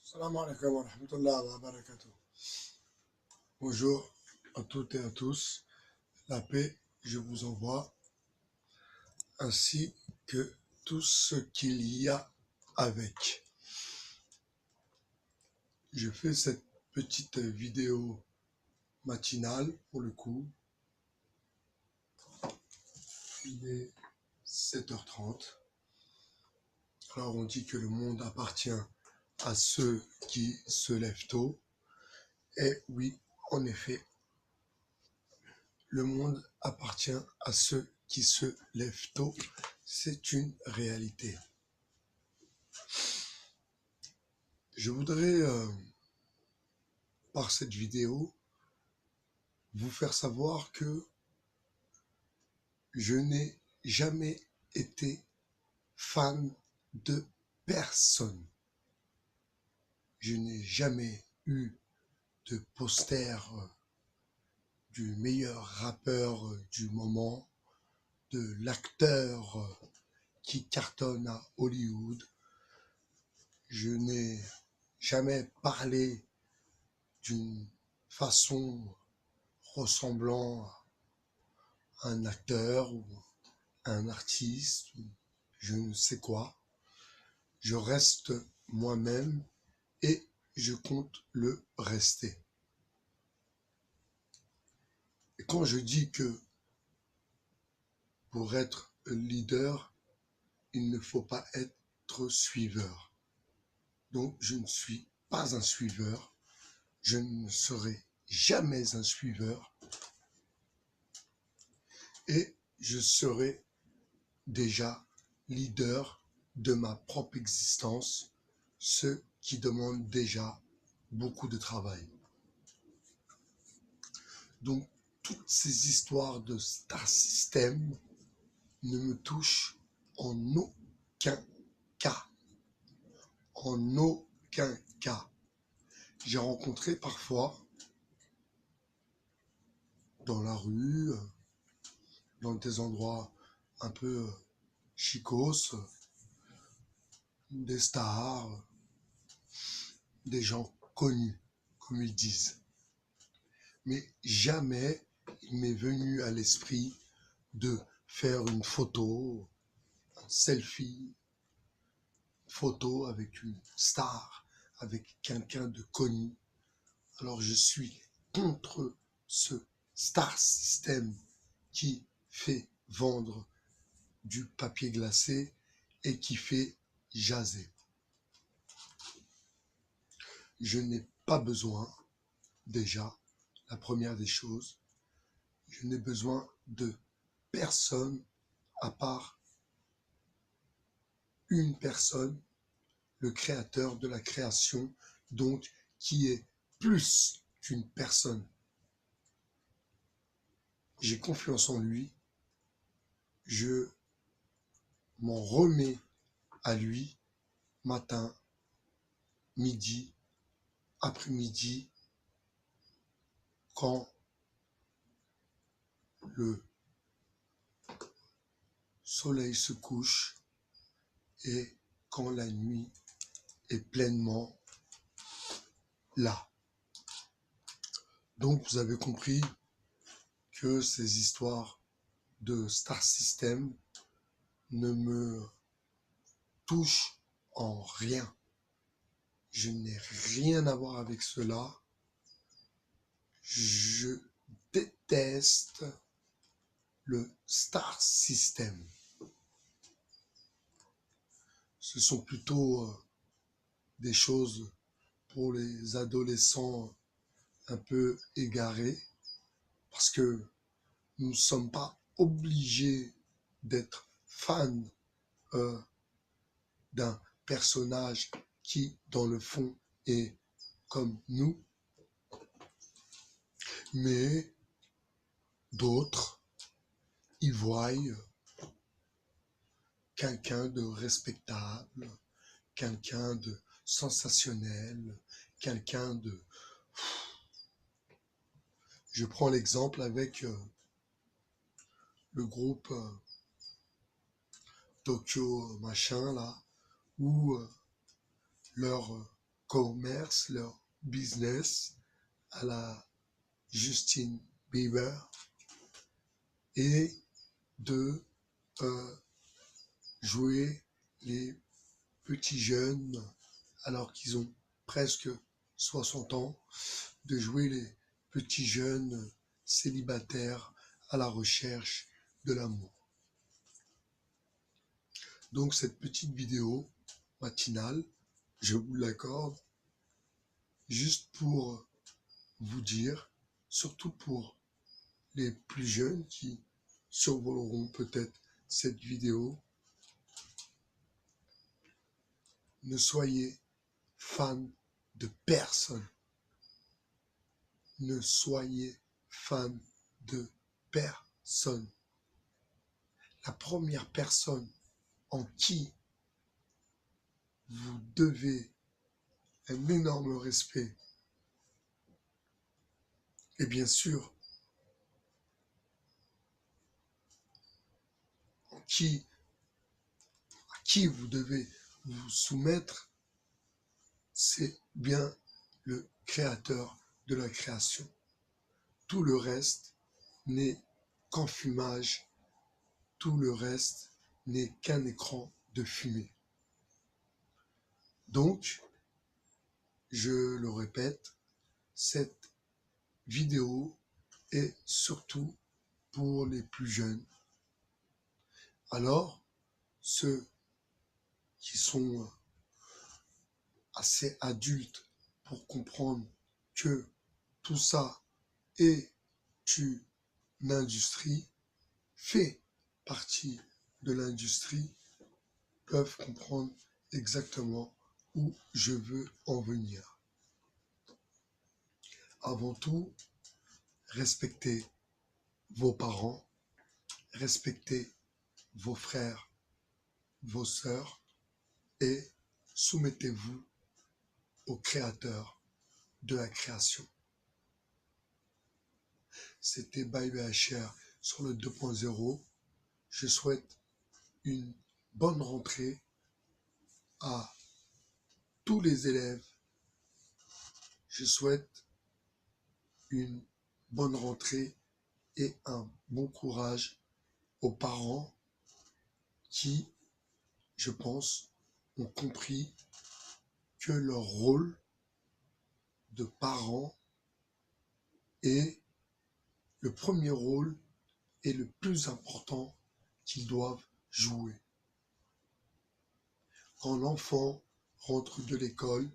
Salam alaikum wa rahmatullahi wa barakatuh. Bonjour à toutes et à tous. La paix, je vous envoie, ainsi que tout ce qu'il y a avec. Je fais cette petite vidéo matinale pour le coup. Il est 7h30. Alors on dit que le monde appartient à ceux qui se lèvent tôt. Et oui, en effet, le monde appartient à ceux qui se lèvent tôt. C'est une réalité. Je voudrais, par cette vidéo, vous faire savoir que je n'ai jamais été fan de personne. Je n'ai jamais eu de poster du meilleur rappeur du moment, de l'acteur qui cartonne à Hollywood. Je n'ai jamais parlé d'une façon ressemblant à un acteur ou à un artiste, ou je ne sais quoi. Je reste moi-même et je compte le rester. Et quand je dis que pour être leader, il ne faut pas être suiveur. Donc je ne suis pas un suiveur, je ne serai jamais un suiveur et je serai déjà leader de ma propre existence, ce qui demande déjà beaucoup de travail. Donc, toutes ces histoires de star system ne me touchent en aucun cas. En aucun cas. J'ai rencontré parfois dans la rue, dans des endroits un peu chicos, des stars, des gens connus, comme ils disent. Mais jamais il m'est venu à l'esprit de faire une photo, un selfie, photo avec une star, avec quelqu'un de connu. Alors je suis contre ce star system qui fait vendre du papier glacé et qui fait jaser. Je n'ai pas besoin, déjà, la première des choses, je n'ai besoin de personne à part une personne, le créateur de la création, donc qui est plus qu'une personne. J'ai confiance en lui, je m'en remets à lui matin, midi, après-midi, quand le soleil se couche et quand la nuit est pleinement là. Donc vous avez compris que ces histoires de star system ne me touchent en rien. Je n'ai rien à voir avec cela. Je déteste le star system. Ce sont plutôt des choses pour les adolescents un peu égarés, parce que nous ne sommes pas obligés d'être fans d'un personnage qui, dans le fond, est comme nous, mais d'autres y voient quelqu'un de respectable, quelqu'un de sensationnel, quelqu'un de... Je prends l'exemple avec le groupe Tokyo machin là, où leur commerce, leur business à la Justin Bieber et de jouer les petits jeunes alors qu'ils ont presque 60 ans, de jouer les petits jeunes célibataires à la recherche de l'amour. Donc cette petite vidéo matinale, je vous l'accorde, juste pour vous dire, surtout pour les plus jeunes qui survoleront peut-être cette vidéo, ne soyez fan de personne. Ne soyez fan de personne. La première personne en qui vous devez un énorme respect, et bien sûr, à qui vous devez vous soumettre, c'est bien le créateur de la création. Tout le reste n'est qu'enfumage, tout le reste n'est qu'un écran de fumée. Donc, je le répète, cette vidéo est surtout pour les plus jeunes. Alors, ceux qui sont assez adultes pour comprendre que tout ça est une industrie, fait partie de l'industrie, peuvent comprendre exactement où je veux en venir. Avant tout, respectez vos parents, respectez vos frères, vos sœurs et soumettez-vous au créateur de la création. C'était Bye BHR sur le 2.0. Je souhaite une bonne rentrée à tous les élèves. Je souhaite une bonne rentrée et un bon courage aux parents qui, je pense, ont compris que leur rôle de parent est le premier rôle et le plus important qu'ils doivent jouer. Quand l'enfant rentre de l'école,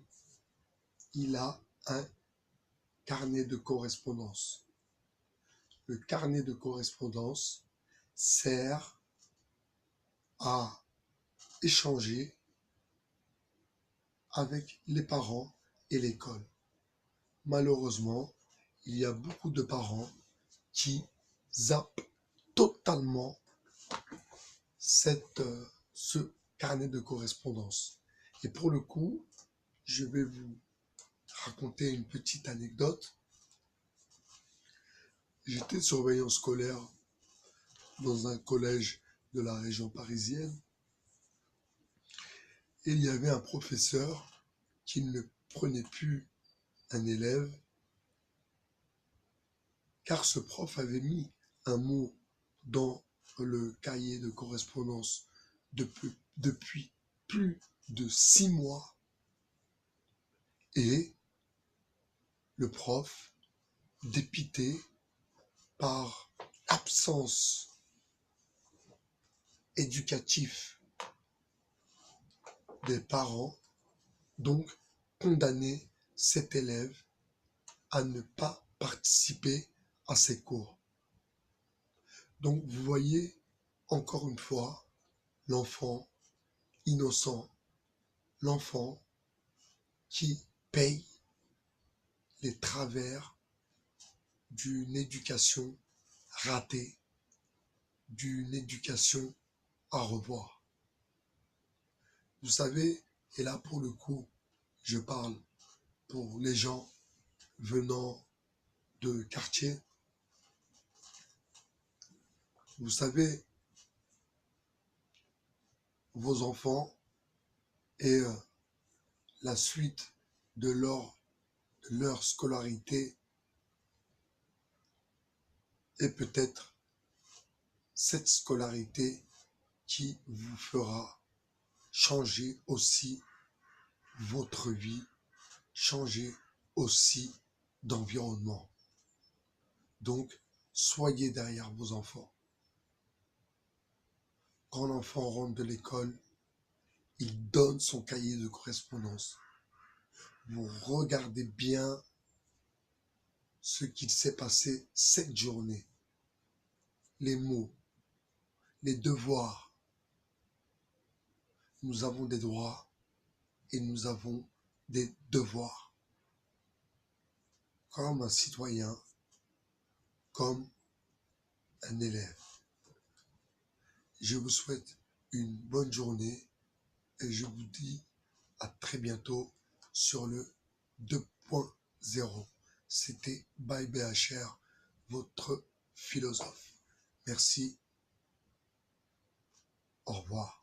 il a un carnet de correspondance. Le carnet de correspondance sert à échanger avec les parents et l'école. Malheureusement, il y a beaucoup de parents qui zappent totalement ce carnet de correspondance. Et pour le coup, je vais vous raconter une petite anecdote. J'étais surveillant scolaire dans un collège de la région parisienne et il y avait un professeur qui ne prenait plus un élève car ce prof avait mis un mot dans le cahier de correspondance depuis plus de 6 mois et le prof, dépité par absence éducative des parents, donc condamner cet élève à ne pas participer à ses cours. Donc vous voyez, encore une fois, l'enfant innocent, l'enfant qui paye les travers d'une éducation ratée, d'une éducation à revoir. Vous savez, et là pour le coup, je parle pour les gens venant de quartier. Vous savez, vos enfants et la suite de leur scolarité et peut-être cette scolarité qui vous fera changer aussi votre vie, changer aussi d'environnement. Donc, soyez derrière vos enfants. Quand l'enfant rentre de l'école, il donne son cahier de correspondance. Vous regardez bien ce qu'il s'est passé cette journée, les mots, les devoirs. Nous avons des droits et nous avons des devoirs. Comme un citoyen, comme un élève. Je vous souhaite une bonne journée et je vous dis à très bientôt sur le 2.0. C'était By BHR, votre philosophe. Merci. Au revoir.